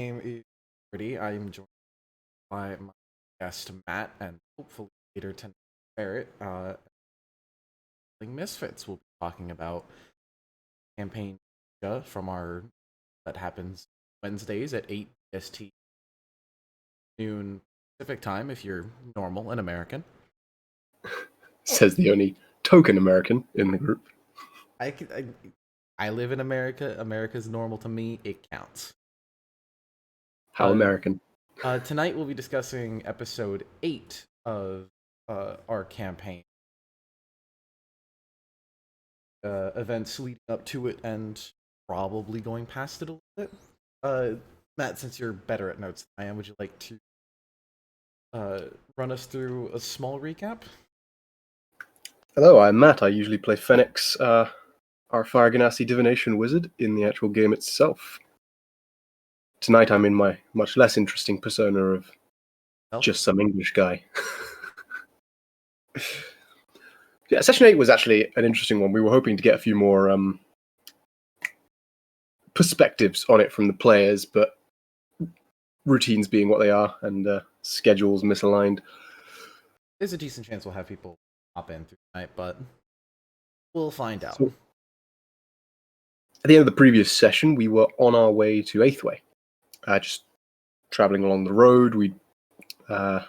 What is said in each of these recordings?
name is Pretty. I am joined by my guest Matt, and hopefully later tonight Barrett. Misfits. We'll be talking about campaign from our that happens Wednesdays at 8 PST noon Pacific time if you're normal and American. Says the only token American in the group. I live in America. America's normal to me. It counts. How American. Tonight we'll be discussing episode 8 of our campaign. Events leading up to it and probably going past it a little bit. Matt, since you're better at notes than I am, would you like to run us through a small recap? Hello, I'm Matt. I usually play Phoenix, our Fire Ganassi divination wizard, in the actual game itself. Tonight I'm in my much less interesting persona of just some English guy. Yeah, Session 8 was actually an interesting one. We were hoping to get a few more perspectives on it from the players, but routines being what they are and schedules misaligned. There's a decent chance we'll have people hop in through tonight, but we'll find out. So, at the end of the previous session, we were on our way to Eighthway. Just traveling along the road. We didn't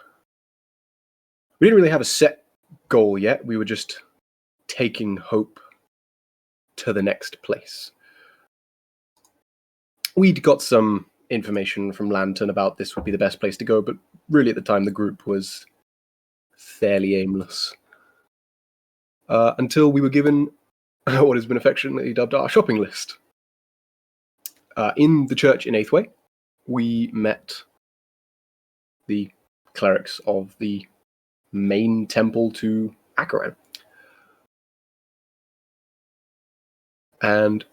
really have a set goal yet. We were just taking Hope to the next place. We'd got some information from Lantern about this would be the best place to go, but really at the time the group was fairly aimless. Until we were given what has been affectionately dubbed our shopping list. In the church in Eighthway, we met the clerics of the main temple to Akaran. And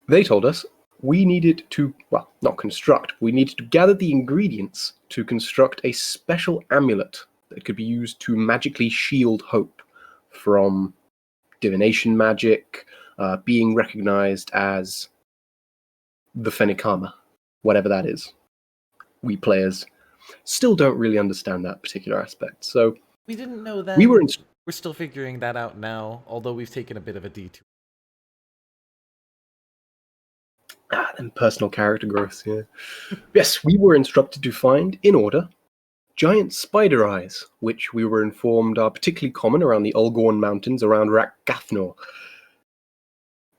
they told us we needed to, well, not construct, we needed to gather the ingredients to construct a special amulet that could be used to magically shield Hope from divination magic, being recognized as the Fenicama, whatever that is. We players still don't really understand that particular aspect. So we didn't know that. We're still figuring that out now, although we've taken a bit of a detour. And personal character growth, yeah. Yes, we were instructed to find, in order, giant spider eyes, which we were informed are particularly common around the Ulgorn Mountains around Gathno.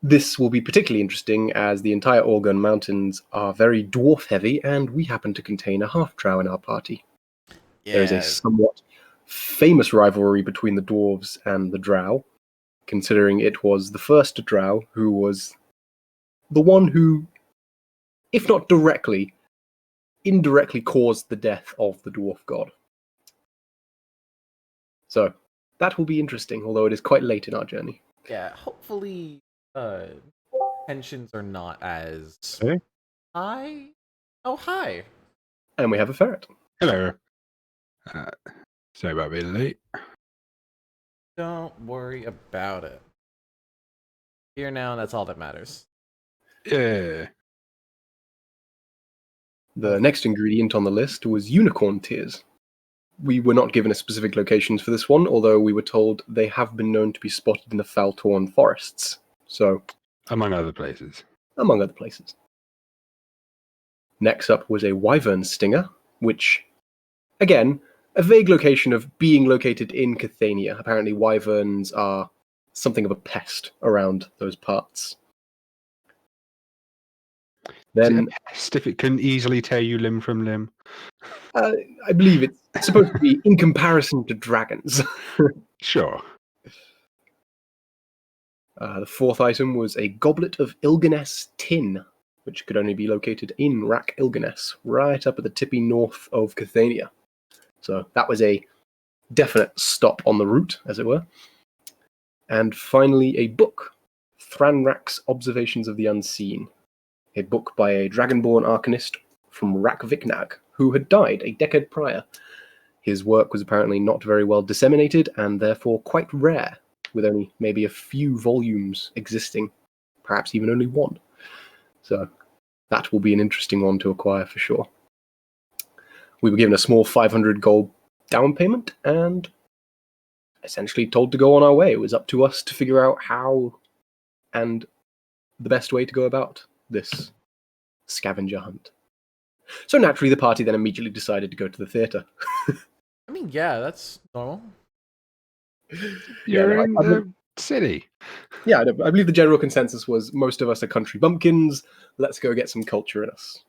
This will be particularly interesting as the entire Ulgorn Mountains are very dwarf-heavy, and we happen to contain a half-drow in our party. Yeah. There is a somewhat famous rivalry between the dwarves and the drow, considering it was the first drow who was the one who, if not directly, indirectly caused the death of the dwarf god. So, that will be interesting, although it is quite late in our journey. Yeah, hopefully tensions are not as high. Oh, hi. And we have a ferret. Hello. Sorry about being late. Don't worry about it. Here now, that's all that matters. Yeah. The next ingredient on the list was unicorn tears. We were not given a specific locations for this one, although we were told they have been known to be spotted in the Faltorn forests. So, among other places. Among other places. Next up was a Wyvern Stinger, which, again, a vague location of being located in Cathania. Apparently wyverns are something of a pest around those parts. Then, if it can easily tear you limb from limb? I believe it's supposed to be in comparison to dragons. Sure. The fourth item was a goblet of Ilganess tin, which could only be located in Rak Ilganess, right up at the tippy north of Cathania. So that was a definite stop on the route, as it were. And finally, a book, Thranrak's Observations of the Unseen, a book by a dragonborn arcanist from Rak Viknag, who had died a decade prior. His work was apparently not very well disseminated and therefore quite rare, with only maybe a few volumes existing, perhaps even only one. So That will be an interesting one to acquire for sure. We were given a small 500 gold down payment and essentially told to go on our way. It was up to us to figure out how and the best way to go about this scavenger hunt. So naturally, the party then immediately decided to go to the theatre. I mean, yeah, that's normal. You're no, in the city. Yeah, I believe the general consensus was most of us are country bumpkins. Let's go get some culture in us.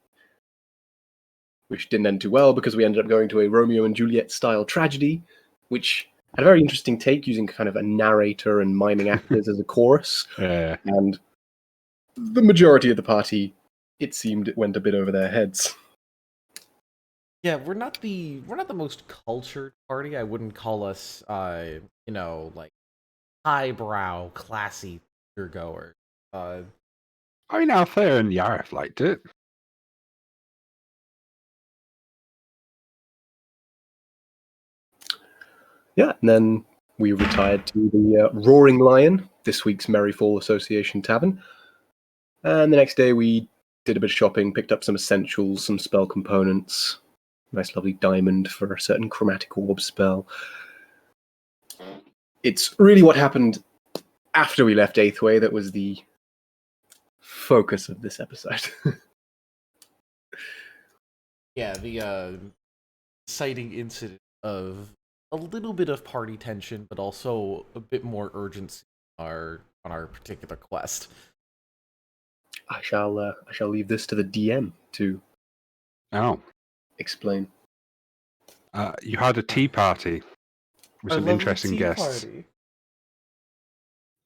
Which didn't end too well because we ended up going to a Romeo and Juliet style tragedy, which had a very interesting take using kind of a narrator and miming actors as a chorus. Yeah. And the majority of the party, it seemed, it went a bit over their heads. Yeah, we're not the most cultured party. I wouldn't call us like highbrow, classy theater goers. I mean, Althea and Yareth liked it. Yeah, and then we retired to the Roaring Lion, this week's Merryfall Association Tavern. And the next day we did a bit of shopping, picked up some essentials, some spell components, nice lovely diamond for a certain chromatic orb spell. It's really what happened after we left Eighthway that was the focus of this episode. Yeah, the exciting incident of a little bit of party tension, but also a bit more urgency on our particular quest. I shall leave this to the DM to explain. You had a tea party with Our some lovely interesting tea guests. party.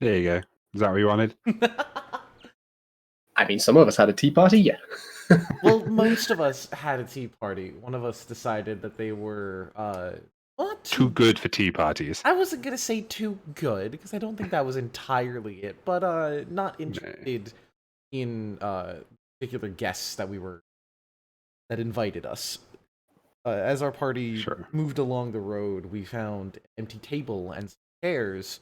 There you go. Is that what you wanted? I mean, some of us had a tea party, yeah. Well, most of us had a tea party. One of us decided that they were not Too good for tea parties. I wasn't gonna say too good because I don't think that was entirely it, but not interested in particular guests that invited us. As our party moved along the road, we found an empty table and some chairs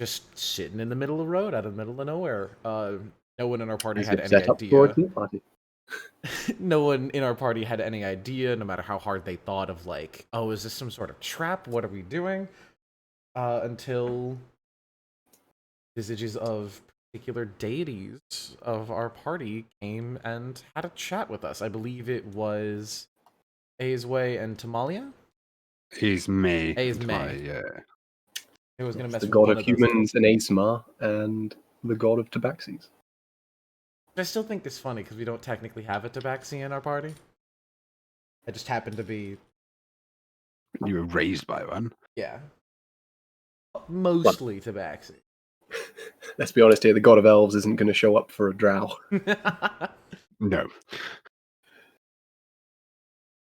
just sitting in the middle of the road, out of the middle of nowhere. No one in our party had any idea. No one in our party had any idea, no matter how hard they thought of like, oh, is this some sort of trap? What are we doing? Until visages of particular deities of our party came and had a chat with us. I believe it was Aizway and Tamalia? May. May. Yeah. It was going to mess the with god one of of those humans and Asmar, and the god of Tabaxis. I still think this funny because we don't technically have a Tabaxi in our party. I just happen to be... You were raised by one. Yeah. Mostly Tabaxi. Let's be honest here, the god of elves isn't going to show up for a drow. No.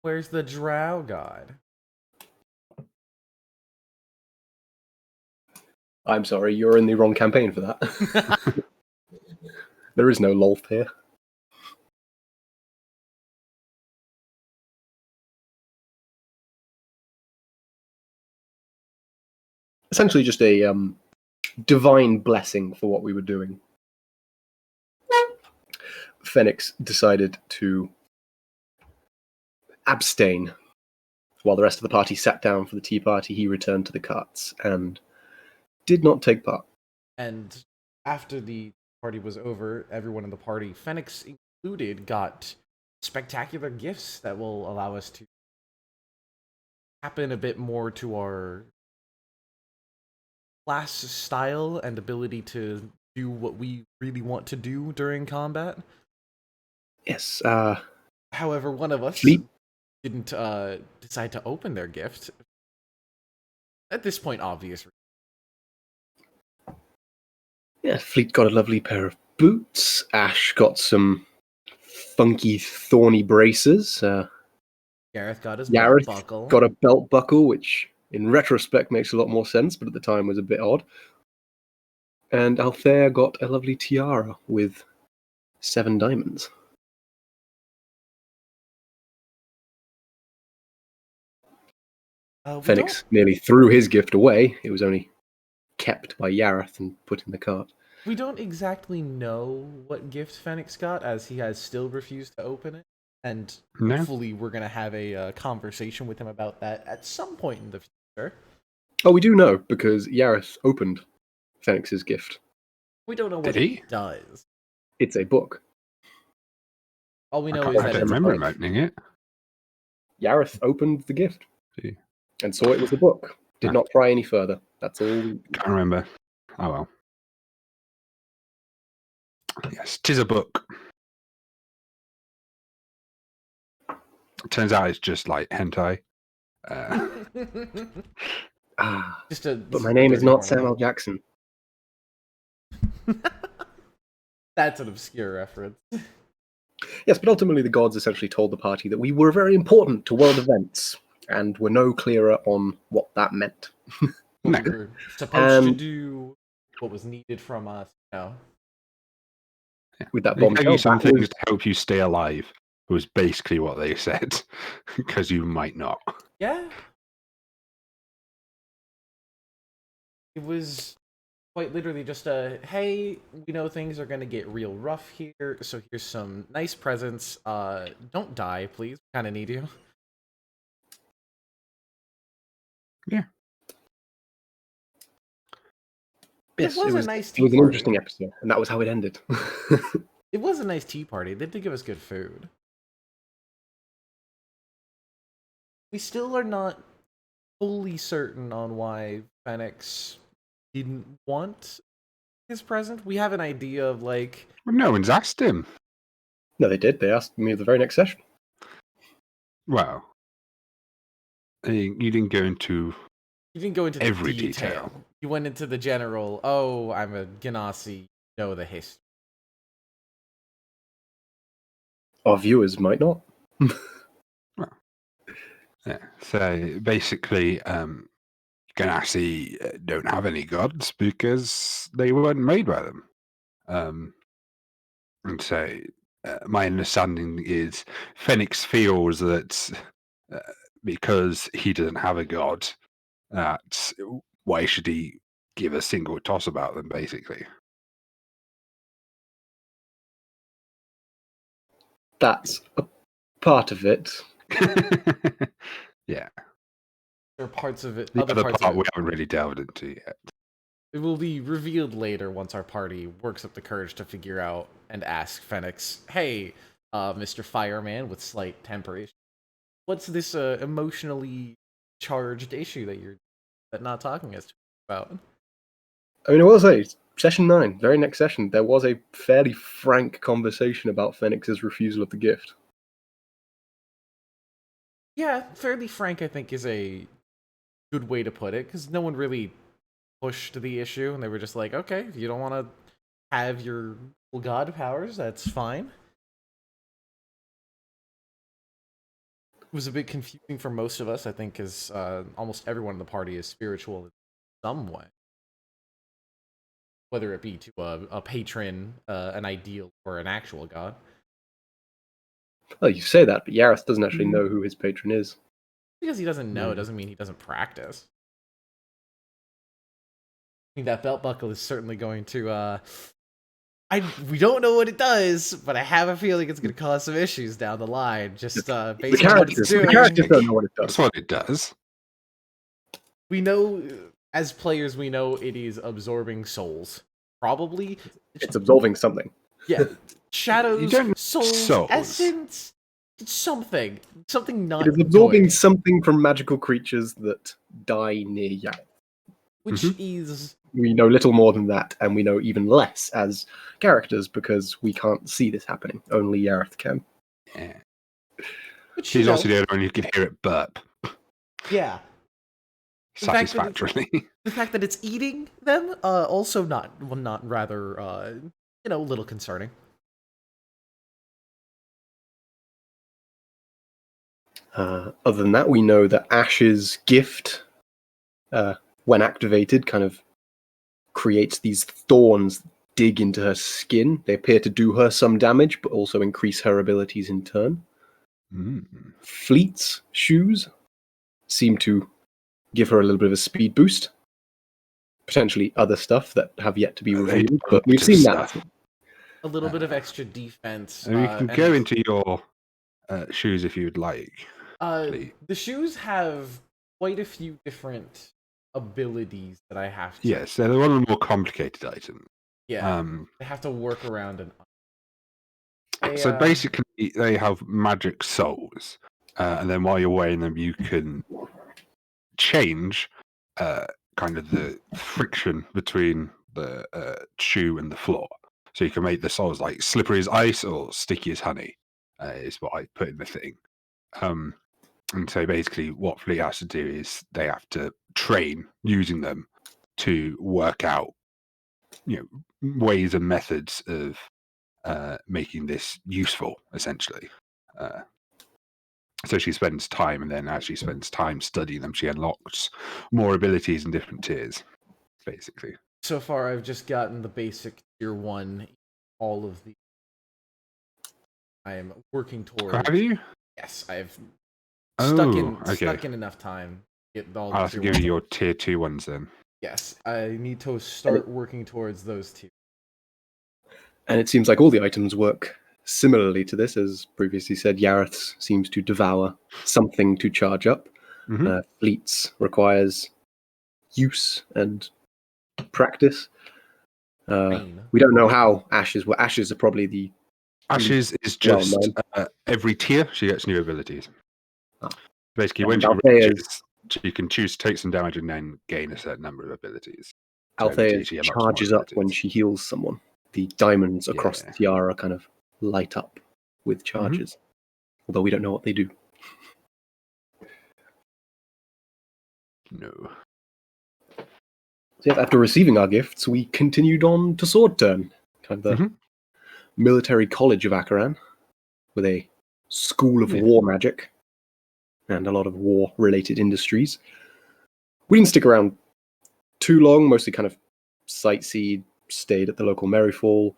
Where's the drow god? I'm sorry, you're in the wrong campaign for that. There is no Lolth here. Essentially just a divine blessing for what we were doing. Phoenix decided to abstain. While the rest of the party sat down for the tea party, he returned to the carts and did not take part. And after the party was over, everyone in the party, Phoenix included, got spectacular gifts that will allow us to tap in a bit more to our class style and ability to do what we really want to do during combat. Yes. However, one of us didn't decide to open their gift. At this point, obvious. Yeah, Fleet got a lovely pair of boots. Ash got some funky, thorny braces. Gareth got his belt buckle. Got a belt buckle, which in retrospect makes a lot more sense, but at the time was a bit odd. And Althea got a lovely tiara with 7 diamonds. Phoenix nearly threw his gift away. It was only kept by Yareth and put in the cart. We don't exactly know what gift Fenix got, as he has still refused to open it. And No? hopefully we're going to have a conversation with him about that at some point in the future. Oh, we do know, because Yareth opened Fenix's gift. We don't know what Did he? it does. It's a book. All we I, know can't, is I that don't it's a remember book. him opening it. Yareth opened the gift See. and saw it was a book. Did Ah. not pry any further. That's all. Can't remember. Oh well. Yes, 'tis a book. Turns out it's just like hentai. Just a But my name is dirty not porno. Samuel Jackson. That's an obscure reference. Yes, but ultimately the gods essentially told the party that we were very important to world events, and were no clearer on what that meant. What we were supposed to And- do, what was needed from us, With that They tell bombshell, you some that things was, to help you stay alive. Was basically what they said, because you might not. Yeah. It was quite literally just a, hey, we know things are going to get real rough here, so here's some nice presents. Don't die, please. Kind of need you. yes, it was it a was, nice it tea was an party. interesting episode, and that was how it ended. It was a nice tea party. They did give us good food. We still are not fully certain on why Fenix didn't want his present. We have an idea of, like, Well, no one's asked him. No, they did. They asked me at the very next session. Well, you didn't go into you didn't go into the every detail. detail. You went into the general, oh, I'm a Gaecia, know the history. Our viewers might not. Yeah. So basically, Ganassi don't have any gods because they weren't made by them. And so my understanding is Phoenix feels that because he doesn't have a god, that why should he give a single toss about them, basically? That's a part of it. Yeah. There are parts of it, The other other parts part of we it. haven't really delved into yet. It will be revealed later once our party works up the courage to figure out and ask Fenix, hey, Mr. Fireman with slight temper issue, what's this emotionally charged issue that not talking us about? I mean, I will say, session 9, very next session, there was a fairly frank conversation about Phoenix's refusal of the gift. Yeah, fairly frank, I think, is a good way to put it, because no one really pushed the issue, and they were just like, okay, if you don't want to have your god powers, that's fine. It was a bit confusing for most of us, I think, because almost everyone in the party is spiritual in some way. Whether it be to a patron, an ideal, or an actual god. Well, you say that, but Yareth doesn't actually know who his patron is. Because he doesn't know Mm. doesn't mean he doesn't practice. I think that belt buckle is certainly going to we don't know what it does, but I have a feeling it's going to cause some issues down the line. Just based on what it's doing. The characters don't know what it That's does. what it does. We know, as players, we know it is absorbing souls. Probably. It's absolving something. Yeah. Shadows, don't know souls, souls. essence. It's something. Something not It is absorbing good. something from magical creatures that die near Yareth. Which is... We know little more than that, and we know even less as characters because we can't see this happening. Only Yareth can. Yeah. Which, He's also the only one who can hear it burp yeah. The fact that satisfactorily. The fact that it's eating them, also not rather, a little concerning. Other than that, we know that Ash's gift, when activated, kind of creates these thorns dig into her skin. They appear to do her some damage, but also increase her abilities in turn. Fleet's shoes seem to give her a little bit of a speed boost. potentially other stuff that have yet to be They revealed, do a but we've lot of seen that. stuff. A little bit of extra defense. And we can go into your shoes if you'd like. please. The shoes have quite a few different abilities that I have to. Yes, they're one of the more complicated items. Yeah, I have to work around and. So basically, they have magic souls, and then while you're wearing them, you can change kind of the friction between the shoe and the floor. So you can make the soles like slippery as ice or sticky as honey, is what I put in the thing. And so basically, what Fleet has to do is they have to train using them to work out, ways and methods of making this useful, essentially. So she spends time, and then as she spends time studying them, she unlocks more abilities in different tiers, basically. So far, I've just gotten the basic tier 1, all of the. I am working towards. Have you? Yes, I've stuck in enough time to get all the I'll have to give you your tier 2 ones then. Yes, I need to start working towards those two. And it seems like all the items work similarly to this. As previously said, Yareth seems to devour something to charge up. Mm-hmm. Fleets requires use and practice. We don't know how Ashes were. Ashes are probably the. Ashes is just every tier she gets new abilities. Basically, when she reaches, she can choose to take some damage and then gain a certain number of abilities. Althea charges up when she heals someone. The diamonds across the tiara kind of light up with charges, although we don't know what they do. No. So after receiving our gifts, we continued on to Sword Turn, kind of the military college of Akaran, with a school of war magic and a lot of war-related industries. We didn't stick around too long, mostly kind of sightseed, stayed at the local Merryfall.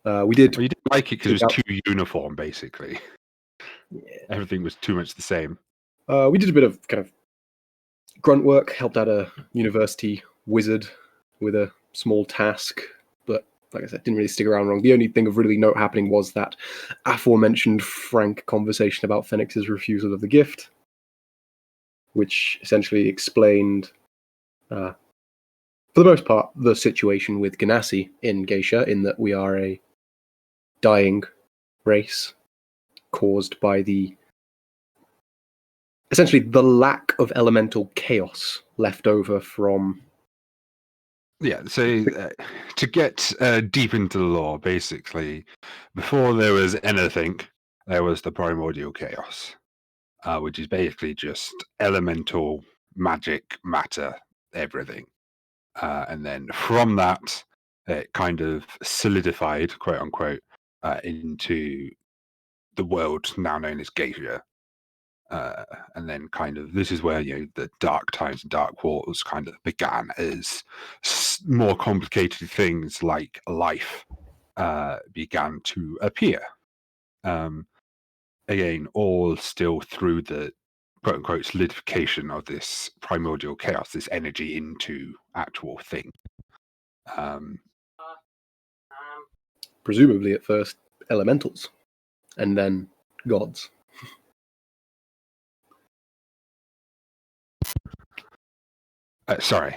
We did. Well, you didn't like it because it was too uniform, basically. Yeah. Everything was too much the same. We did a bit of kind of grunt work, helped out a university wizard with a small task, but like I said, didn't really stick around long. The only thing of really note happening was that aforementioned frank conversation about Phoenix's refusal of the gift, which essentially explained, for the most part, the situation with Ganassi in Gaecia, in that we are a dying race caused by essentially the lack of elemental chaos left over from. Yeah, so to get deep into the lore, basically, before there was anything, there was the primordial chaos, which is basically just elemental magic, matter, everything. And then from that, it kind of solidified, quote unquote, into the world now known as Gaecia. And then kind of this is where the dark times and dark wars kind of began as more complicated things like life began to appear. Again, all still through the quote unquote solidification of this primordial chaos, this energy into actual thing. Presumably at first elementals, and then gods. Sorry.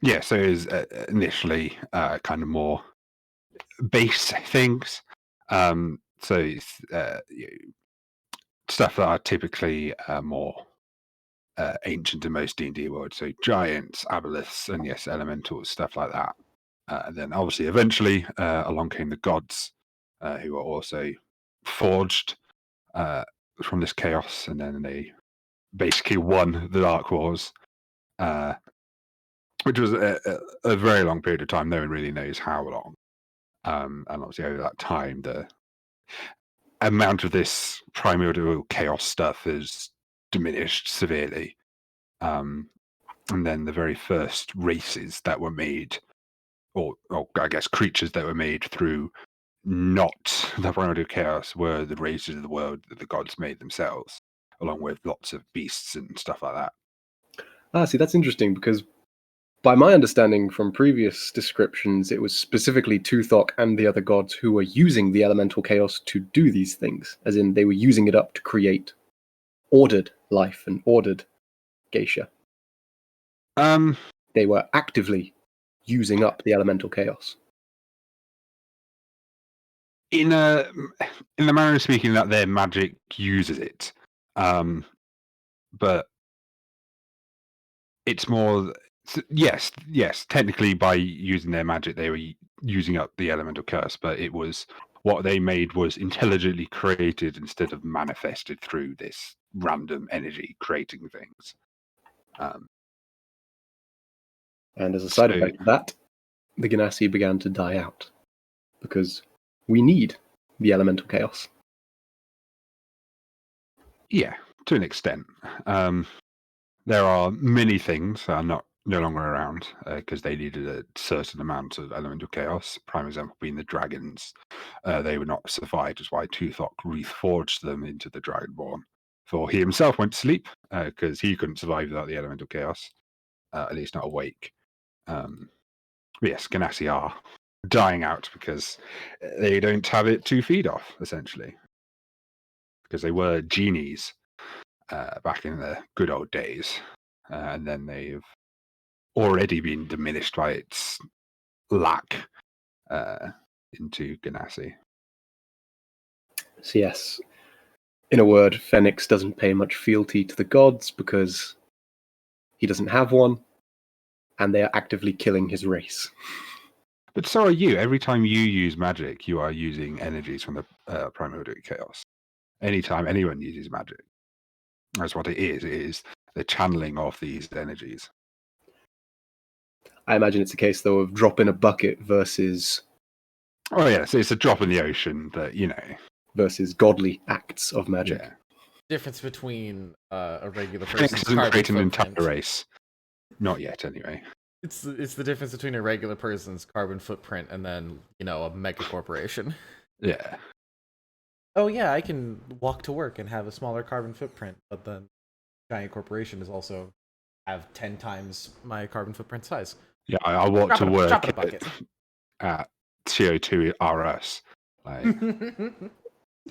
Yeah, so it was initially kind of more base things. So it's, stuff that are typically more ancient in most D&D worlds. So giants, aboleths, and yes, elementals, stuff like that. And then obviously eventually along came the gods, who were also forged from this chaos, and then they basically won the Dark Wars. Which was a very long period of time. No one really knows how long. And obviously over that time, the amount of this primordial chaos stuff has diminished severely. And then the very first races that were made, or I guess creatures that were made through not the primordial chaos, were the races of the world that the gods made themselves, along with lots of beasts and stuff like that. See, that's interesting because by my understanding from previous descriptions, it was specifically Tuthok and the other gods who were using the elemental chaos to do these things, as in they were using it up to create ordered life and ordered Gaecia. They were actively using up the elemental chaos. In the manner of speaking, that their magic uses it, but it's more. Yes. Technically, by using their magic, they were using up the elemental curse, but it was what they made was intelligently created instead of manifested through this random energy creating things. And as a side effect of that, the Ganassi began to die out because we need the elemental chaos. Yeah, to an extent. There are many things that are no longer around because they needed a certain amount of elemental chaos. Prime example being the dragons. They would not survive, which is why Tuthok reforged them into the Dragonborn. For he himself went to sleep because he couldn't survive without the elemental chaos, at least not awake. But yes, Ganassi are dying out because they don't have it to feed off, essentially. Because they were genies back in the good old days. And then they've already been diminished by its lack into Ganassi. So yes, in a word, Phoenix doesn't pay much fealty to the gods because he doesn't have one, and they are actively killing his race. But so are you. Every time you use magic, you are using energies from the primordial chaos. Anytime anyone uses magic, that's what it is. It is the channeling of these energies. I imagine it's a case, though, of drop in a bucket versus Oh yes, it's a drop in the ocean, but versus godly acts of magic. Yeah. Difference between a regular Phoenix person's doesn't carbon create an footprint. entire race. Not yet, anyway. It's the difference between a regular person's carbon footprint and then, a mega corporation. Yeah. Oh yeah, I can walk to work and have a smaller carbon footprint, but then giant corporation is also have 10 times my carbon footprint size. Yeah, I walk Drop to it, work drop it a bucket. at CO2 RS. Like,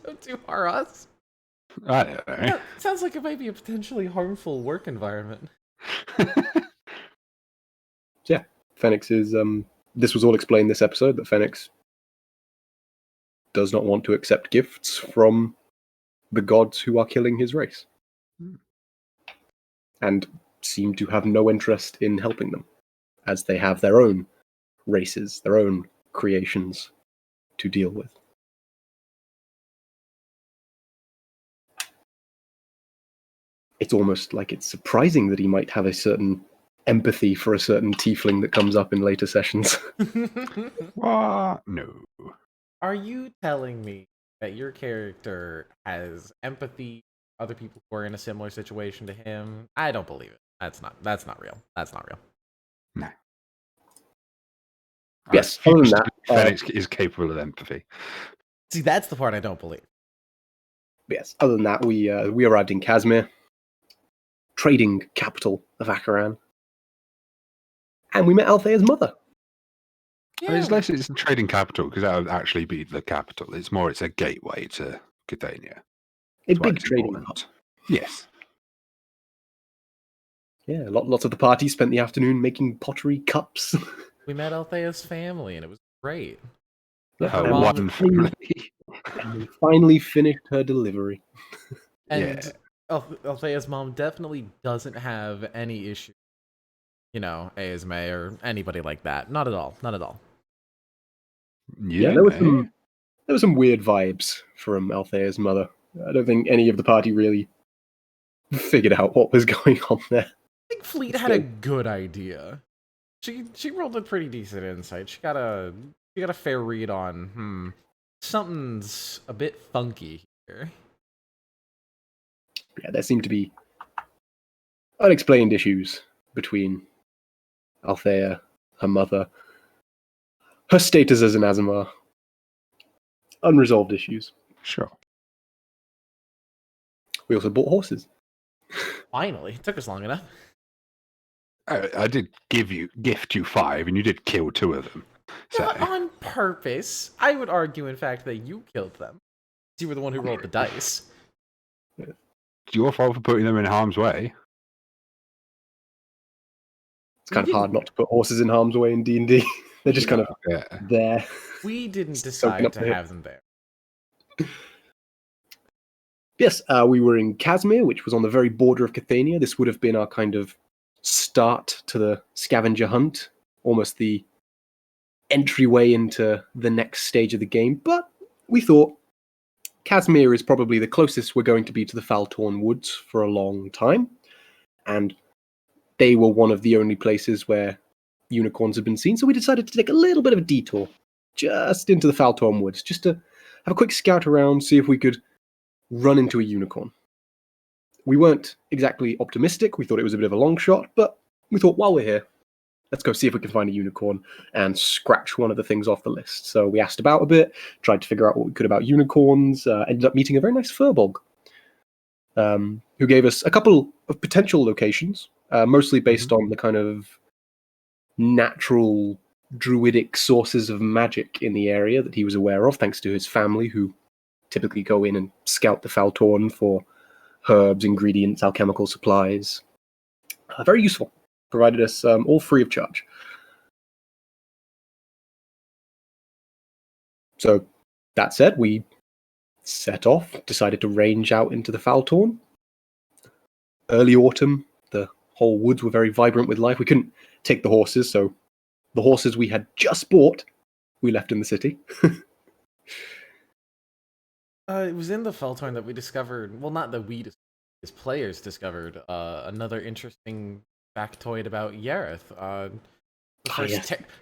Don't do RS. I don't know. Yeah, sounds like it might be a potentially harmful work environment. Yeah, Phoenix is. This was all explained this episode, that Phoenix does not want to accept gifts from the gods who are killing his race, and seem to have no interest in helping them, as they have their own races, their own creations to deal with. It's almost like it's surprising that he might have a certain empathy for a certain tiefling that comes up in later sessions. What? No. Are you telling me that your character has empathy for other people who are in a similar situation to him? I don't believe it. That's not real. That's not real. No. Yes, other than that, Phoenix is capable of empathy. See, that's the part I don't believe. yes, other than that, we arrived in Kazmir, trading capital of Akaran, and we met Althea's mother. Yeah. It's a trading capital because that would actually be the capital. It's a gateway to Cathania. A big trading hub. Yes. Yeah, lots of the party spent the afternoon making pottery cups. We met Althea's family, and it was great. Her mom- one family. And we finally finished her delivery. And Althea's mom definitely doesn't have any issue, ASMA or anybody like that. Not at all. Not at all. Yeah, there were some weird vibes from Althea's mother. I don't think any of the party really figured out what was going on there. I think Fleet had a good idea. She rolled a pretty decent insight. She got a fair read on something's a bit funky here. Yeah, there seemed to be unexplained issues between Althea, her mother, her status as an Azamar. Unresolved issues. Sure. We also bought horses. Finally, it took us long enough. I did gift you 5, and you did kill 2 of them. So Not on purpose. I would argue, in fact, that you killed them. You were the one who rolled the dice. it's your fault for putting them in harm's way. It's kind of hard not to put horses in harm's way in D&D. They're just kind of there. We didn't Soaking decide up to the hip. have them there. Yes, we were in Kazmir, which was on the very border of Cathania. This would have been our kind of start to the scavenger hunt, almost the entryway into the next stage of the game. But we thought Kazmir is probably the closest we're going to be to the Faltorn Woods for a long time. And they were one of the only places where unicorns had been seen. So we decided to take a little bit of a detour just into the Faltorn Woods, just to have a quick scout around, see if we could run into a unicorn. We weren't exactly optimistic. We thought it was a bit of a long shot, but we thought, while we're here, let's go see if we can find a unicorn and scratch one of the things off the list. So we asked about a bit, tried to figure out what we could about unicorns, ended up meeting a very nice furbolg, who gave us a couple of potential locations, mostly based on the kind of natural druidic sources of magic in the area that he was aware of, thanks to his family, who typically go in and scout the Faltorn for herbs, ingredients, alchemical supplies. Very useful. Provided us all free of charge. So, that said, we set off, decided to range out into the Faltorn. Early autumn, the whole woods were very vibrant with life. We couldn't take the horses, so the horses we had just bought, we left in the city. It was in the Feltorn that we discovered, well, not that we, as players, discovered another interesting factoid about Yareth.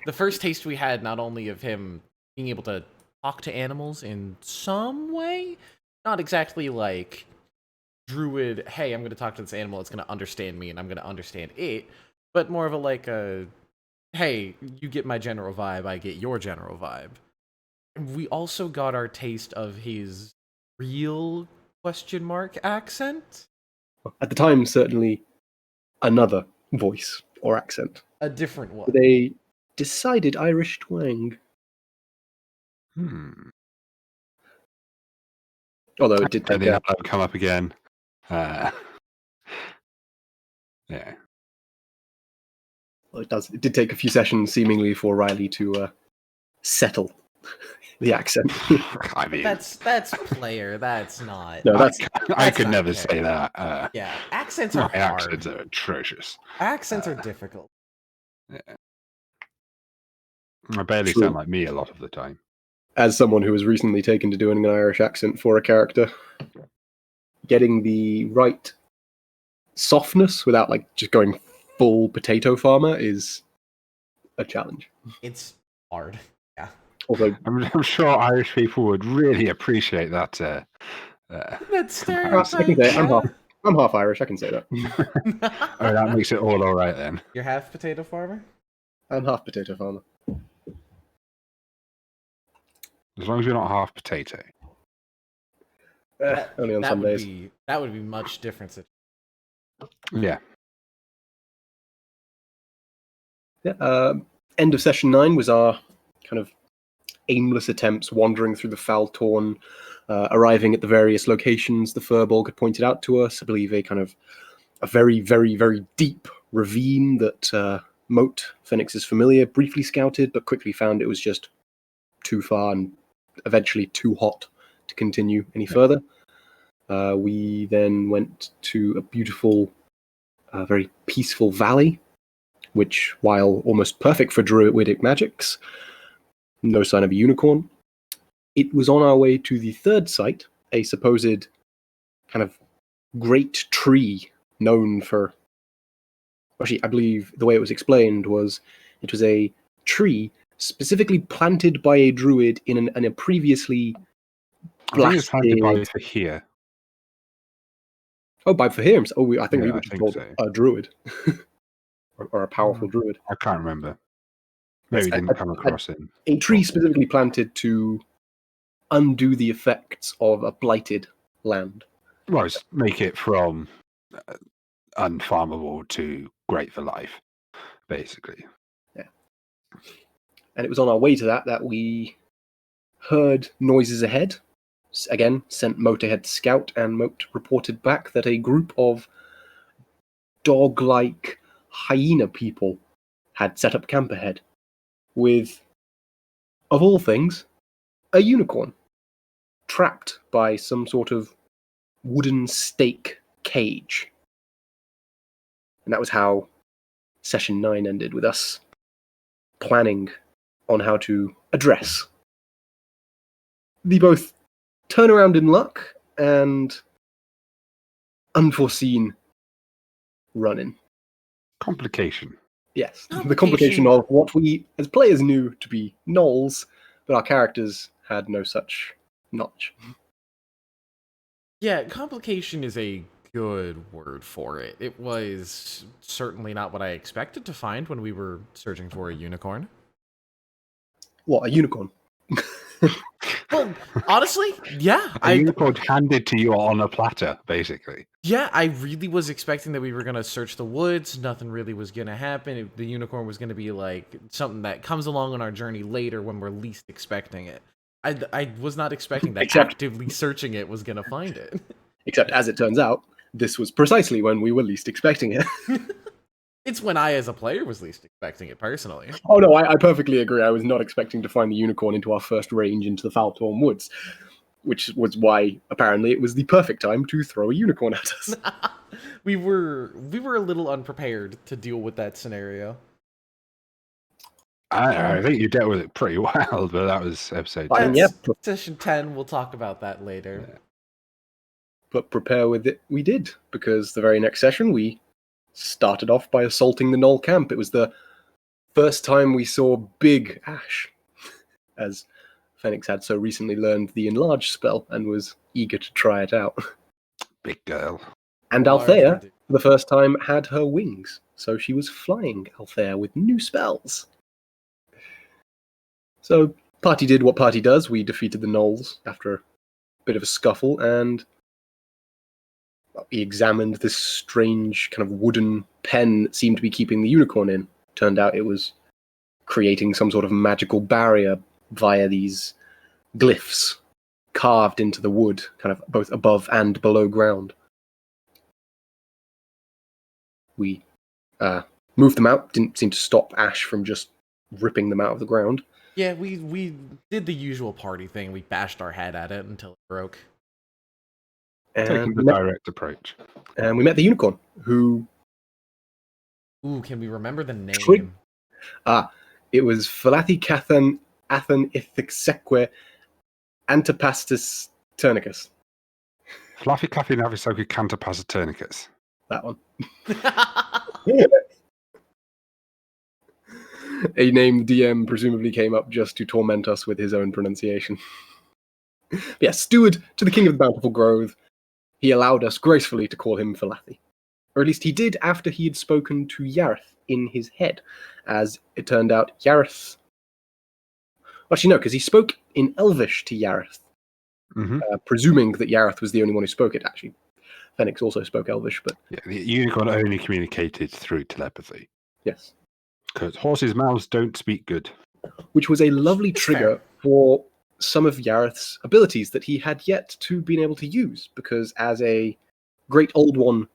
The first taste we had, not only of him being able to talk to animals in some way, not exactly like druid, hey, I'm going to talk to this animal, it's going to understand me, and I'm going to understand it, but more of a like a, hey, you get my general vibe, I get your general vibe. We also got our taste of his real question mark accent. At the time, certainly another voice or accent. A different one. They decided Irish twang. Although it did take come up again. Yeah. Well, it does. It did take a few sessions, seemingly, for Riley to settle the accent. I mean, that's player. That's not. No, I could never say that. Yeah, accents are hard. Accents are atrocious. Accents are difficult. Yeah. I barely sound like me a lot of the time. As someone who was recently taken to doing an Irish accent for a character, getting the right softness without like just going full potato farmer is a challenge. It's hard. Yeah. Although I'm sure Irish people would really appreciate that. That stereotype. I can say it. I'm half Irish. I can say that. Oh, that makes it all right then. You're half potato farmer? I'm half potato farmer. As long as you're not half potato. Only on some days. That would be much different. Yeah. Yeah. End of session 9 was our kind of aimless attempts wandering through the Faltorn, arriving at the various locations the Furbolg had pointed out to us. I believe a very, very, very deep ravine that Moat, Phoenix is familiar, briefly scouted, but quickly found it was just too far and eventually too hot to continue any further. We then went to a beautiful, very peaceful valley, which, while almost perfect for druidic magics, no sign of a unicorn. It was on our way to the third site, a supposed kind of great tree known for... Actually, I believe the way it was explained was it was a tree specifically planted by a druid in a previously blasted... planted by Fahir. Oh, by Fahir. I think we were just told so. A druid. or a powerful druid. I can't remember. Maybe we didn't come across it. A tree specifically planted to undo the effects of a blighted land. Well, make it from unfarmable to great for life. basically. Yeah. And it was on our way to that we heard noises ahead. Again, sent Moat ahead to scout, and Moat reported back that a group of dog-like hyena people had set up camp ahead with, of all things, a unicorn trapped by some sort of wooden stake cage. And that was how session 9 ended, with us planning on how to address the both turnaround in luck and unforeseen run-in. Complication. Yes, the complication of what we as players knew to be gnolls, but our characters had no such knowledge. Yeah, complication is a good word for it. It was certainly not what I expected to find when we were searching for a unicorn. What, a unicorn? Well, honestly, yeah. A unicorn handed to you on a platter, basically. Yeah, I really was expecting that we were going to search the woods. Nothing really was going to happen. The unicorn was going to be like something that comes along on our journey later when we're least expecting it. I was not expecting that actively searching it was going to find it. Except, as it turns out, this was precisely when we were least expecting it. It's when I, as a player, was least expecting it, personally. Oh no, I perfectly agree. I was not expecting to find the unicorn into our first range into the Foulthorn Woods, which was why, apparently, it was the perfect time to throw a unicorn at us. we were a little unprepared to deal with that scenario. I think you dealt with it pretty well, but that was episode 10. Yeah, session 10, we'll talk about that later. Yeah. But prepare with it we did, because the very next session we started off by assaulting the Gnoll camp. It was the first time we saw Big Ash, as Phoenix had so recently learned the Enlarge spell and was eager to try it out. Big girl. And Althea, for the first time, had her wings, so she was flying Althea with new spells. So, party did what party does. We defeated the Gnolls after a bit of a scuffle, and we examined this strange kind of wooden pen that seemed to be keeping the unicorn in. Turned out it was creating some sort of magical barrier via these glyphs carved into the wood, kind of both above and below ground. We moved them out, didn't seem to stop Ash from just ripping them out of the ground. Yeah, we did the usual party thing. We bashed our head at it until it broke. Taking the direct approach. And we met the unicorn, who... Ooh, can we remember the name? It was Falathi Cathan Athan Ithixeque Antipastis Tournicus. Fluffy Caffey Navisoki Cantapasa Tournicus. That one. A name DM presumably came up just to torment us with his own pronunciation. Yes, steward to the King of the Bountiful Grove. He allowed us gracefully to call him Falathi. Or at least he did after he had spoken to Yareth in his head. As it turned out, Yareth... Actually, no, because he spoke in Elvish to Yareth. Mm-hmm. Presuming that Yareth was the only one who spoke it, actually. Phoenix also spoke Elvish, but... Yeah, the unicorn only communicated through telepathy. Yes. Because horses' mouths don't speak good. Which was a lovely trigger for some of Yareth's abilities that he had yet to been able to use, because as a Great Old One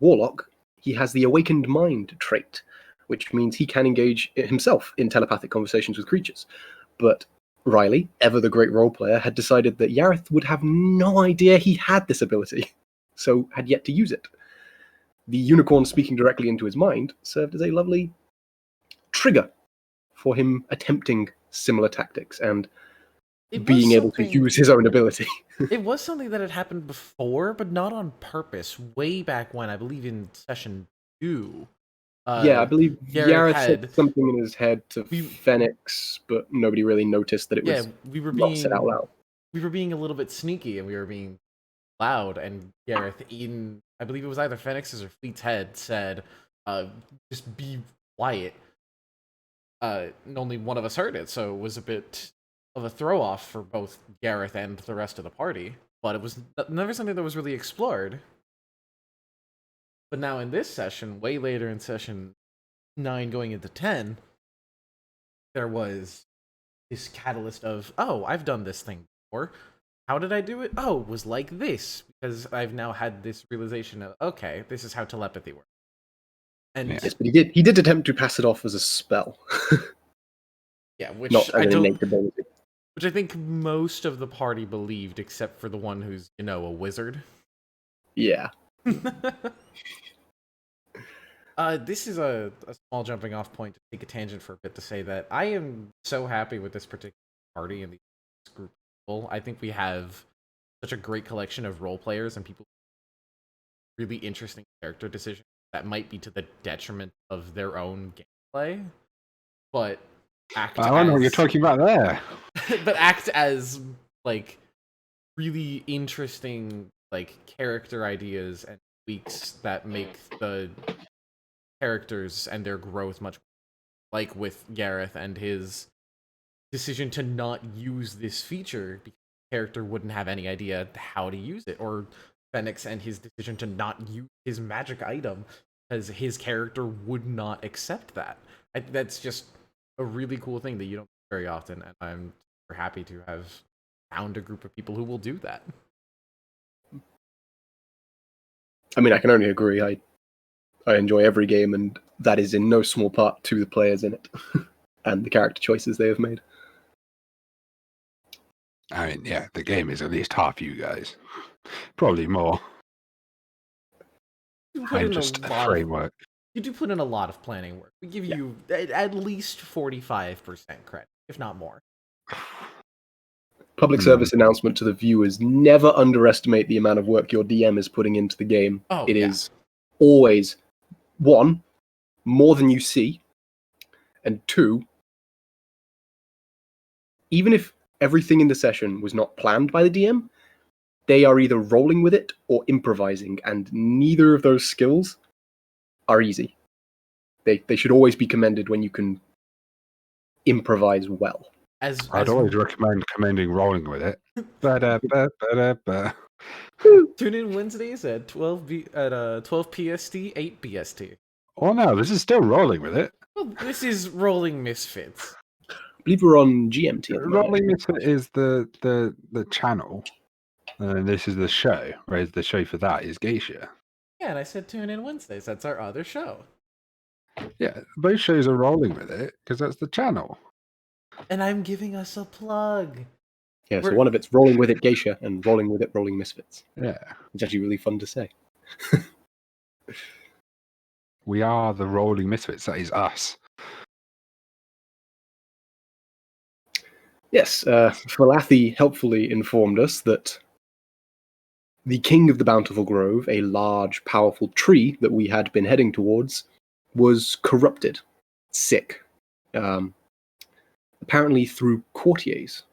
warlock, he has the Awakened Mind trait, which means he can engage himself in telepathic conversations with creatures. But Riley, ever the great role player, had decided that Yareth would have no idea he had this ability, so had yet to use it. The unicorn speaking directly into his mind served as a lovely trigger for him attempting similar tactics and being able to use his own ability. It was something that had happened before, but not on purpose. Way back when, I believe in session 2. Yeah, I believe Yareth had said something in his head to Phoenix, but nobody really noticed that it was not said out loud. We were being a little bit sneaky, and we were being loud, and Yareth, in, I believe it was either Phoenix's or Fleet's head, said, just be quiet. And only one of us heard it, so it was a bit of a throw-off for both Gareth and the rest of the party, but it was never something that was really explored. But now in this session, way later in session 9 going into 10, there was this catalyst of, oh, I've done this thing before. How did I do it? Oh, it was like this, because I've now had this realization of, okay, this is how telepathy works. And Yes, but he did attempt to pass it off as a spell, yeah, which not as I an don't, innate ability. which I think most of the party believed, except for the one who's, a wizard. Yeah. This is a small jumping off point to take a tangent for a bit to say that I am so happy with this particular party and this group of people. I think we have such a great collection of role players and people with really interesting character decisions that might be to the detriment of their own gameplay, but act I don't know what you're talking about there. but act as like really interesting like character ideas and tweaks that make the characters and their growth much, like with Gareth and his decision to not use this feature because the character wouldn't have any idea how to use it, or Phoenix and his decision to not use his magic item because his character would not accept that. That's just a really cool thing that you don't do very often, and I'm super happy to have found a group of people who will do that. I mean, I can only agree. I enjoy every game, and that is in no small part to the players in it and the character choices they have made. I mean, yeah, the game is at least half you guys. Probably more. I'm just a framework. You do put in a lot of planning work. We give you at least 45% credit, if not more. Public service announcement to the viewers: never underestimate the amount of work your DM is putting into the game. It is always, 1, more than you see, and 2, even if everything in the session was not planned by the DM, they are either rolling with it or improvising, and neither of those skills are easy. They should always be commended when you can improvise well. I'd always recommend commending rolling with it. Tune in Wednesdays at 12 PST, 8 BST. Oh no, this is still rolling with it. Well, this is Rolling Misfits. I believe we're on GMT. Rolling Misfit is the channel, and this is the show. Whereas the show for that is Gaecia. Yeah, and I said tune in Wednesdays. That's our other show. Yeah, both shows are rolling with it because that's the channel. And I'm giving us a plug. Yeah, so one of it's Rolling with It Gaecia and Rolling with It Rolling Misfits. Yeah. It's actually really fun to say. We are the Rolling Misfits. That is us. Yes, Falathi helpfully informed us that the King of the Bountiful Grove, a large, powerful tree that we had been heading towards, was corrupted, sick. Apparently through courtiers.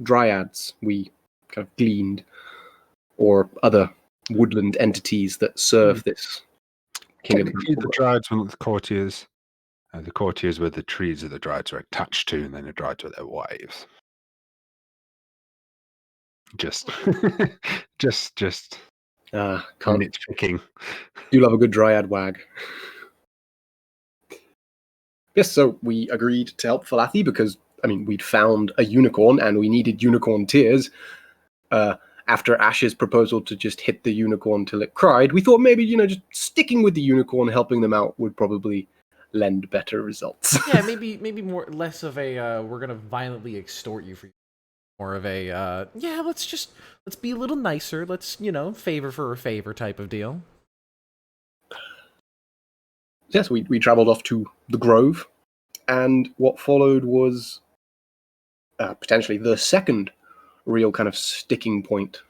Dryads, we kind of gleaned, or other woodland entities that serve this King of the Bountiful Grove. The Dryads were not the courtiers. The courtiers were the trees that the Dryads were attached to, and then the Dryads were their wives. Just nitpicking. Do love a good Dryad wag. Yes, so we agreed to help Falathi because, I mean, we'd found a unicorn and we needed unicorn tears. After Ash's proposal to just hit the unicorn till it cried, we thought maybe, just sticking with the unicorn, helping them out would probably lend better results. Yeah, maybe less of a we're gonna violently extort you for more of a let's be a little nicer. Let's favor for a favor type of deal. Yes, we travelled off to the Grove, and what followed was potentially the second real kind of sticking point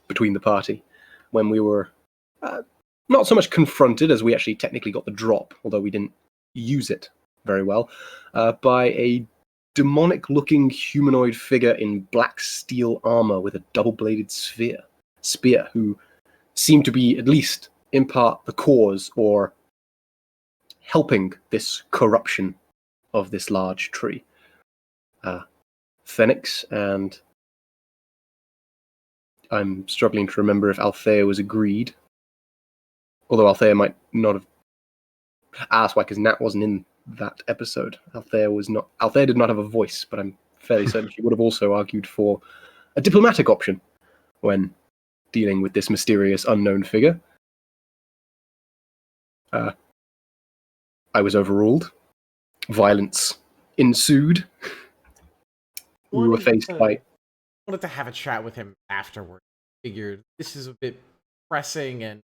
between the party, when we were not so much confronted as we actually technically got the drop, although we didn't use it very well, by a demonic-looking humanoid figure in black steel armor with a double-bladed spear, who seemed to be, at least in part, the cause or helping this corruption of this large tree. Phoenix and I'm struggling to remember if Althea was agreed, although Althea might not have That's why, because Nat wasn't in that episode. Althea did not have a voice, but I'm fairly certain she would have also argued for a diplomatic option when dealing with this mysterious unknown figure. I was overruled. Violence ensued. We were faced by... wanted to have a chat with him afterward. Figured this is a bit pressing and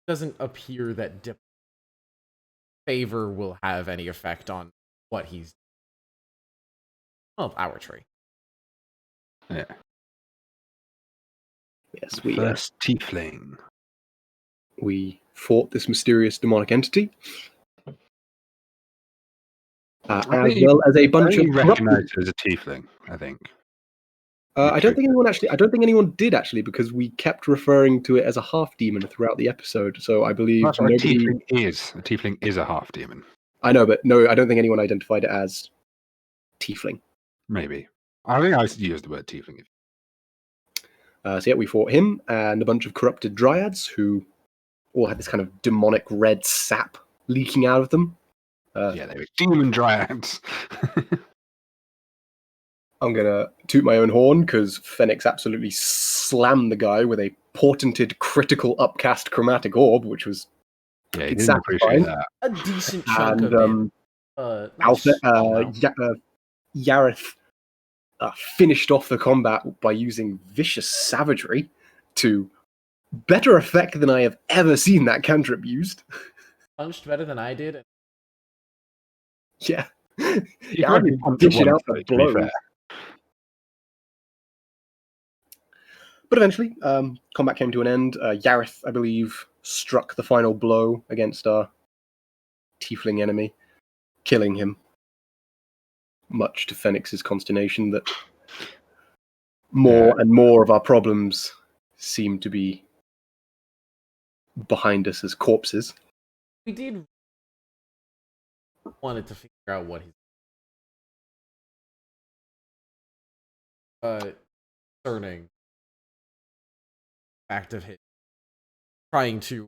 doesn't appear that favor will have any effect on what he's of our tree. Yeah. Yes, First tiefling. We fought this mysterious demonic entity. As well as a bunch of recognized as a tiefling, I think. I don't think anyone did actually, because we kept referring to it as a half demon throughout the episode. So I believe that's what a tiefling is. A tiefling is a half demon. I know, but no, I don't think anyone identified it as tiefling. Maybe. I think I used the word tiefling. So yeah, we fought him and a bunch of corrupted dryads who all had this kind of demonic red sap leaking out of them. Yeah, they were demon dryads. I'm going to toot my own horn because Fenix absolutely slammed the guy with a portented critical upcast chromatic orb, which was he didn't appreciate that. A decent chunk of it. Yareth finished off the combat by using vicious savagery to better effect than I have ever seen that cantrip used. Punched better than I did. Yeah. You can't be dishing out the blows. But eventually, combat came to an end. Yareth, I believe, struck the final blow against our tiefling enemy, killing him. Much to Fenix's consternation that more and more of our problems seem to be behind us as corpses. We did wanted to figure out what his concerning act of his trying to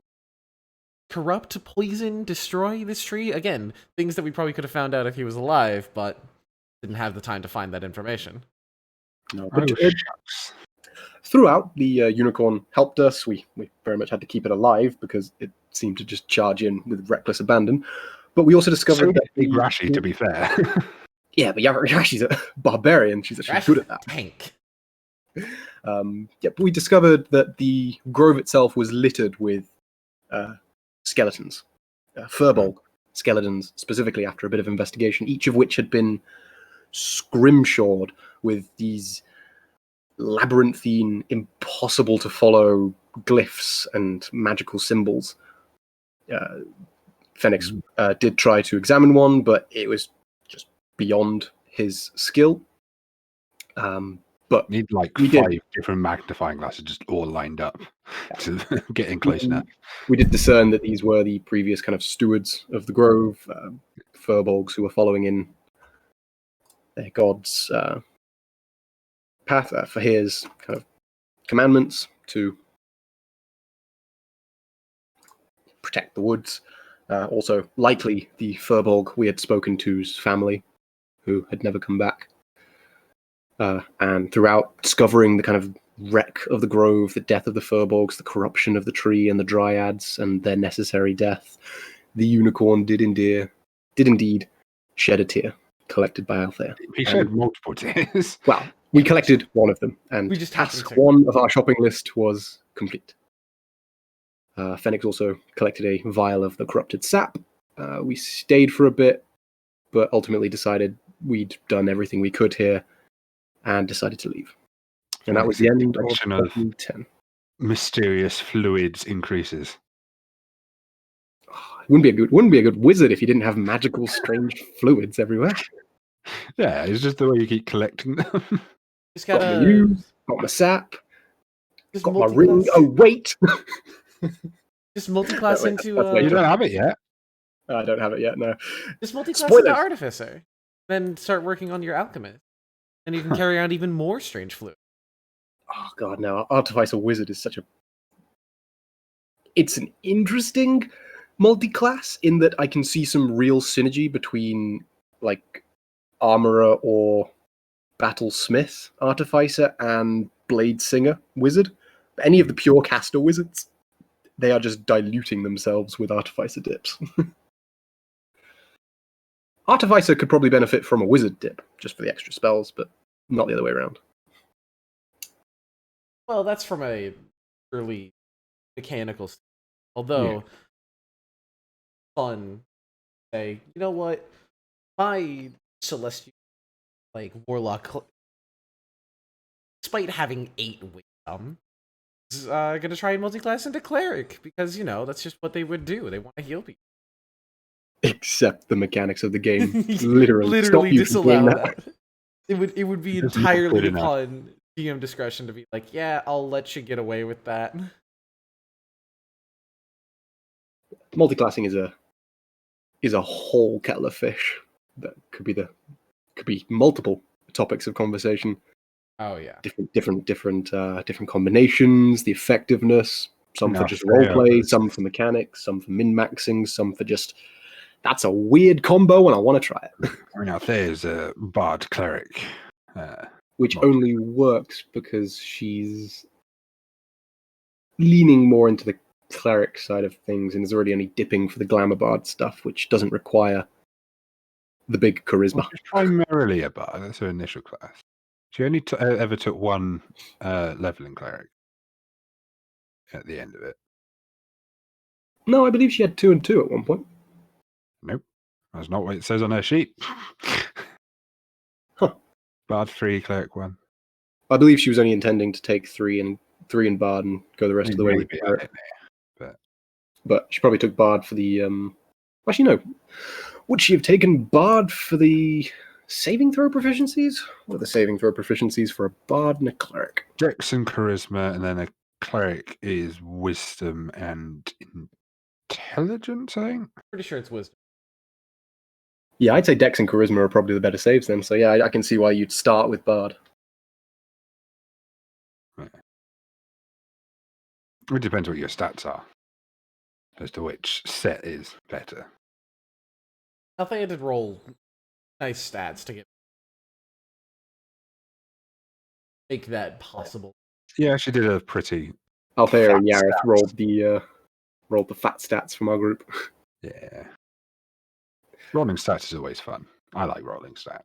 corrupt, poison, destroy this tree. Again, things that we probably could have found out if he was alive, but didn't have the time to find that information. No, but throughout, the unicorn helped us. We very much had to keep it alive because it seemed to just charge in with reckless abandon. But we also discovered that Rashi, to be fair. Yeah, but Rashi's a barbarian. She's actually good at that. Tank. But we discovered that the grove itself was littered with skeletons, furbolg skeletons, specifically after a bit of investigation, each of which had been scrimshawed with these labyrinthine, impossible to follow glyphs and magical symbols. Fenix did try to examine one, but it was just beyond his skill. But need like five different magnifying glasses just all lined up to get in close enough. We did discern that these were the previous kind of stewards of the grove, furbolgs who were following in their god's path for his kind of commandments to protect the woods. Also, likely the furbolg we had spoken to's family, who had never come back. And throughout discovering the kind of wreck of the grove, the death of the furbolgs, the corruption of the tree and the dryads, and their necessary death, the unicorn did indeed shed a tear, collected by Althea. He shed multiple tears. Well, we collected one of them, and task one of our shopping list was complete. Fenix also collected a vial of the corrupted sap. We stayed for a bit, but ultimately decided we'd done everything we could here, and decided to leave. And that was the end of 10. Mysterious fluids increases. Wouldn't be a good wizard if he didn't have magical, strange fluids everywhere. Yeah, it's just the way you keep collecting them. Just got my sap, got my ring. Oh wait! Just multi-class into. You don't have it yet. I don't have it yet. No. Just multi-class into artificer, then start working on your alchemist. And you can carry around even more strange fluid. Oh god, no! Artificer wizard is such a... It's an interesting multi-class in that I can see some real synergy between like armorer or battlesmith artificer and blade singer wizard. Any of the pure caster wizards, they are just diluting themselves with artificer dips. Artificer could probably benefit from a wizard dip just for the extra spells, but not the other way around. Well, that's from a purely mechanical standpoint. Although, fun, say, you know what? My celestial, like, warlock, despite having 8 wisdom, is gonna try and multi-class into cleric, because, that's just what they would do. They want to heal people. Except the mechanics of the game literally stop Literally you from doing disallow that. It would be It's not entirely good enough. upon DM discretion to be like, yeah, I'll let you get away with that. Multiclassing is a whole kettle of fish that could be multiple topics of conversation. Oh yeah. Different combinations, the effectiveness, some for just roleplay, some for mechanics, some for min-maxing, some for just that's a weird combo and I want to try it. I mean, Althea's a bard cleric. Which only works because she's leaning more into the cleric side of things and is already only dipping for the glamour bard stuff, which doesn't require the big charisma. Well, she's primarily a bard. That's her initial class. She only ever took one leveling cleric at the end of it. No, I believe she had 2 and 2 at one point. Nope. That's not what it says on her sheet. Huh. Bard 3, cleric 1. I believe she was only intending to take 3 in bard and go the rest of the way with Maybe, cleric. but But she probably took bard for the actually no. Would she have taken bard for the saving throw proficiencies? What are the saving throw proficiencies for a bard and a cleric? Dex and charisma, and then a cleric is wisdom and intelligence, I think. Pretty sure it's wisdom. Yeah, I'd say dex and charisma are probably the better saves then. So yeah, I can see why you'd start with bard. It depends what your stats are as to which set is better. Althea did roll nice stats to make that possible. Yeah, she did a pretty. Althea and Yareth rolled the fat stats from our group. Yeah. Rolling stats is always fun. I like rolling stats.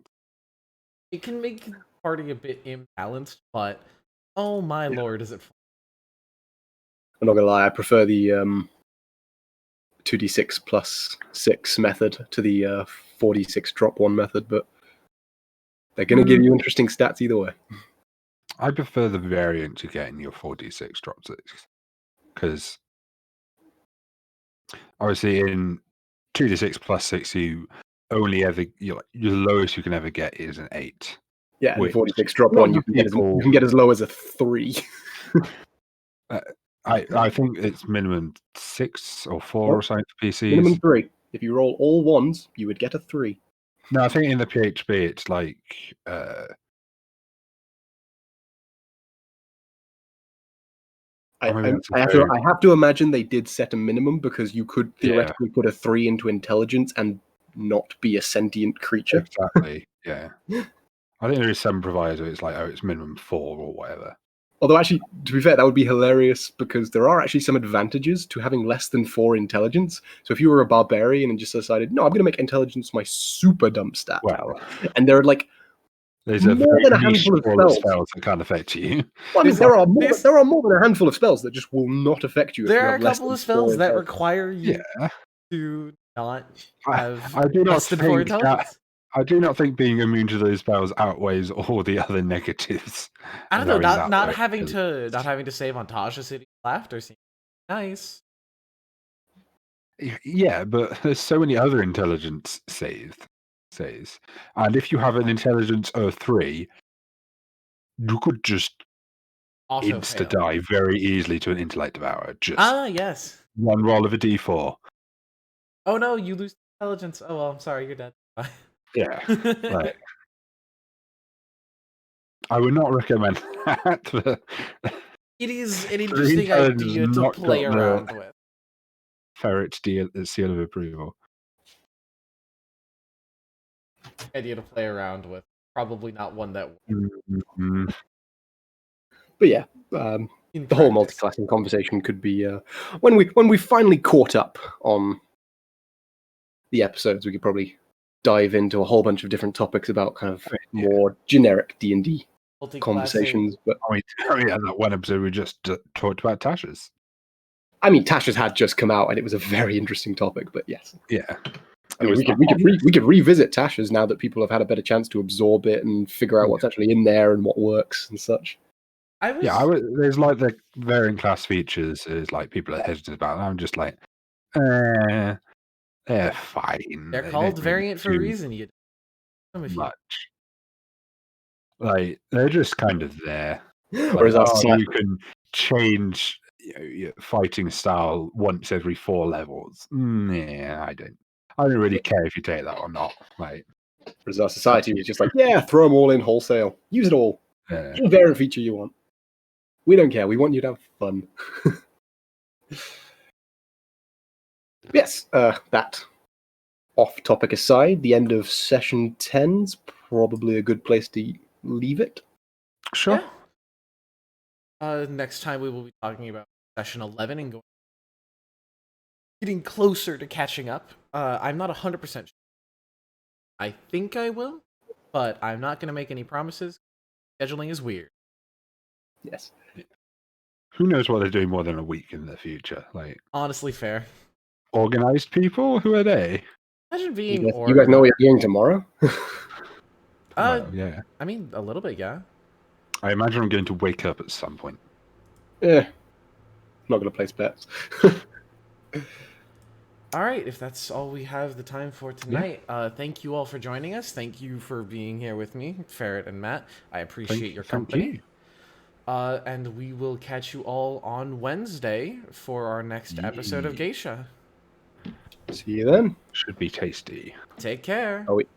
It can make the party a bit imbalanced, but oh my lord, is it fun. I'm not gonna lie, I prefer the 2d6 plus 6 method to the 4d6 drop 1 method, but they're gonna give you interesting stats either way. I prefer the variant you get in your 4d6 drop 6. Because obviously in 2d6 plus 6, you only ever the lowest you can ever get is an 8. Yeah, and 46 drop 1, you can get as low as a 3. I think it's minimum 6 or 4 or something for PCs. Minimum 3. If you roll all 1s, you would get a 3. No, I think in the PHP it's like I have to imagine they did set a minimum because you could theoretically put a 3 into intelligence and not be a sentient creature. Exactly, yeah. I think there is some proviso. It's like, it's minimum 4 or whatever. Although, actually, to be fair, that would be hilarious because there are actually some advantages to having less than 4 intelligence. So if you were a barbarian and just decided, no, I'm going to make intelligence my super dump stat. Well, and there are like there's more than a handful of spells that can't affect you. Well, I mean, there are more than a handful of spells that just will not affect you. There are a couple of spells that require you to not have less than 4 intelligence. I do not think being immune to those spells outweighs all the other negatives. I don't know. Not having to save on Tasha City Laughter seems nice. Yeah, but there's so many other intelligence saves, and if you have an intelligence of 3, you could just insta die very easily to an intellect devourer. Just yes. One roll of a d4. Oh no, you lose intelligence. Oh well, I'm sorry, you're dead. Bye. Yeah, right. I would not recommend that. But it is an interesting idea to play around with. Ferret's seal of approval. Idea to play around with. Probably not one that Mm-hmm. But yeah, in the whole practice. multi-classing conversation could be when we finally caught up on the episodes. We could probably dive into a whole bunch of different topics about kind of more generic D&D conversations. But yeah, that one episode we just talked about Tasha's. I mean, Tasha's had just come out, and it was a very interesting topic. But yes, Yeah. I mean, we could revisit Tasha's now that people have had a better chance to absorb it and figure out what's actually in there and what works and such. There's like the variant class features is like people are hesitant about. And I'm just like, they're fine. They're They called don't really variant for a do reason. You much. Like they're just kind of there. Whereas Like, our society, you can change your fighting style once every 4 levels. Yeah, I don't really care if you take that or not. Like, whereas our society was just like, yeah, throw them all in wholesale, use it all, any variant feature you want. We don't care. We want you to have fun. Yes, that off-topic aside, the end of session 10's probably a good place to leave it. sure. Yeah. Next time we will be talking about session 11 and getting closer to catching up. I'm not 100% sure. I think I will, but I'm not going to make any promises. Scheduling is weird. Yes. Who knows what they're doing more than a week in the future? Like, Honestly, fair. organized people? Who are they? Imagine being You guys know what you're doing tomorrow? Yeah. I mean, a little bit, yeah. I imagine I'm going to wake up at some point. Yeah. Not going to place bets. All right, if that's all we have the time for tonight, thank you all for joining us. Thank you for being here with me, Ferret and Matt. I appreciate your company. And we will catch you all on Wednesday for our next episode of Gaecia. See you then. Should be tasty. Take care. Oh, wait.